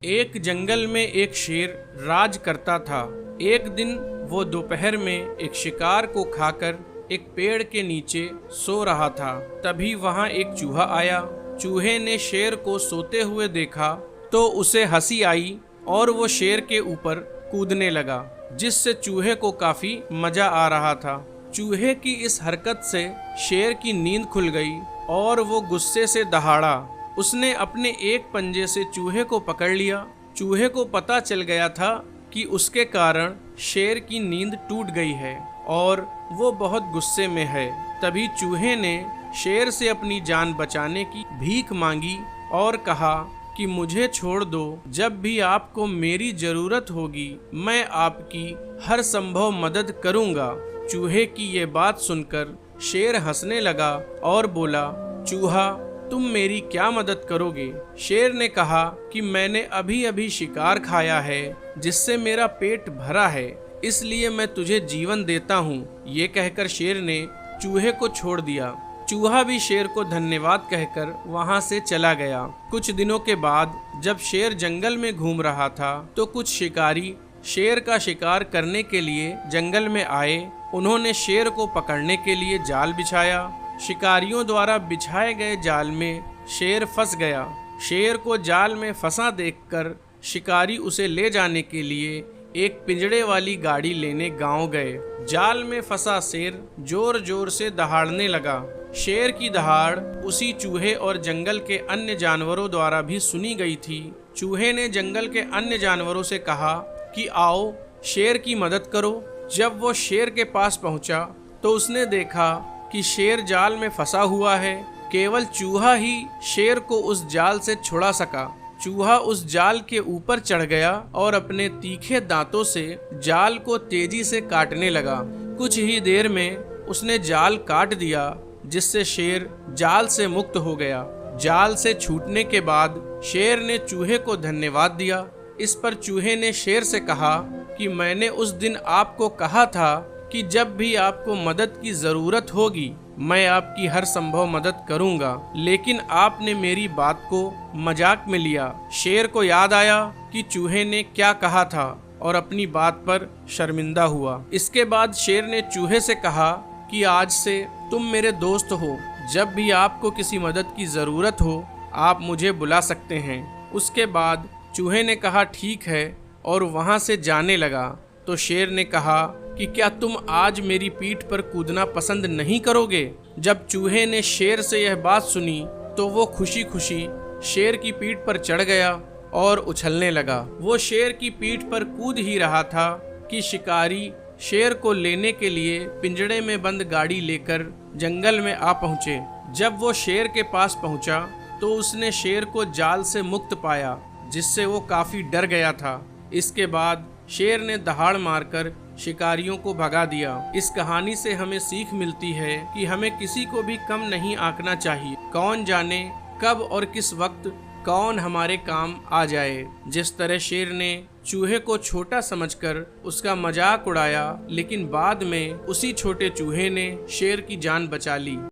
एक जंगल में एक शेर राज करता था। एक दिन वो दोपहर में एक शिकार को खाकर एक पेड़ के नीचे सो रहा था। तभी वहां एक चूहा आया। चूहे ने शेर को सोते हुए देखा तो उसे हंसी आई और वो शेर के ऊपर कूदने लगा, जिससे चूहे को काफी मजा आ रहा था। चूहे की इस हरकत से शेर की नींद खुल गई और वो गुस्से से दहाड़ा। उसने अपने एक पंजे से चूहे को पकड़ लिया। चूहे को पता चल गया था कि उसके कारण शेर की नींद टूट गई है और वो बहुत गुस्से में है। तभी चूहे ने शेर से अपनी जान बचाने की भीख मांगी और कहा कि मुझे छोड़ दो, जब भी आपको मेरी जरूरत होगी मैं आपकी हर संभव मदद करूंगा। चूहे की ये बात सुनकर शेर हंसने लगा और बोला, चूहा तुम मेरी क्या मदद करोगे? शेर ने कहा कि मैंने अभी अभी शिकार खाया है जिससे मेरा पेट भरा है, इसलिए मैं तुझे जीवन देता हूँ। ये कहकर शेर ने चूहे को छोड़ दिया। चूहा भी शेर को धन्यवाद कहकर वहाँ से चला गया। कुछ दिनों के बाद जब शेर जंगल में घूम रहा था तो कुछ शिकारी शेर का शिकार करने के लिए जंगल में आए। उन्होंने शेर को पकड़ने के लिए जाल बिछाया। शिकारियों द्वारा बिछाए गए जाल में शेर फंस गया। शेर को जाल में फंसा देखकर शिकारी उसे ले जाने के लिए एक पिंजड़े वाली गाड़ी लेने गांव गए। जाल में फंसा शेर जोर जोर से दहाड़ने लगा। शेर की दहाड़ उसी चूहे और जंगल के अन्य जानवरों द्वारा भी सुनी गई थी। चूहे ने जंगल के अन्य जानवरों से कहा कि आओ शेर की मदद करो। जब वो शेर के पास पहुंचा तो उसने देखा कि शेर जाल में फंसा हुआ है। केवल चूहा ही शेर को उस जाल से छुड़ा सका। चूहा उस जाल के ऊपर चढ़ गया और अपने तीखे दांतों से जाल को तेजी से काटने लगा। कुछ ही देर में उसने जाल काट दिया, जिससे शेर जाल से मुक्त हो गया। जाल से छूटने के बाद शेर ने चूहे को धन्यवाद दिया। इस पर चूहे ने शेर से कहा कि मैंने उस दिन आपको कहा था कि जब भी आपको मदद की जरूरत होगी मैं आपकी हर संभव मदद करूंगा, लेकिन आपने मेरी बात को मजाक में लिया। शेर को याद आया कि चूहे ने क्या कहा था और अपनी बात पर शर्मिंदा हुआ। इसके बाद शेर ने चूहे से कहा कि आज से तुम मेरे दोस्त हो। जब भी आपको किसी मदद की जरूरत हो आप मुझे बुला सकते हैं। उसके बाद चूहे ने कहा ठीक है और वहां से जाने लगा। तो शेर ने कहा कि क्या तुम आज मेरी पीठ पर कूदना पसंद नहीं करोगे? जब चूहे ने शेर से यह बात सुनी तो वो खुशी खुशी शेर की पीठ पर चढ़ गया और उछलने लगा। वो शेर की पीठ पर कूद ही रहा था कि शिकारी शेर को लेने के लिए पिंजड़े में बंद गाड़ी लेकर जंगल में आ पहुंचे। जब वो शेर के पास पहुंचा तो उसने शेर को जाल से मुक्त पाया, जिससे वो काफी डर गया था। इसके बाद शेर ने दहाड़ मारकर शिकारियों को भगा दिया। इस कहानी से हमें सीख मिलती है कि हमें किसी को भी कम नहीं आंकना चाहिए। कौन जाने कब और किस वक्त कौन हमारे काम आ जाए। जिस तरह शेर ने चूहे को छोटा समझकर उसका मजाक उड़ाया, लेकिन बाद में उसी छोटे चूहे ने शेर की जान बचा ली।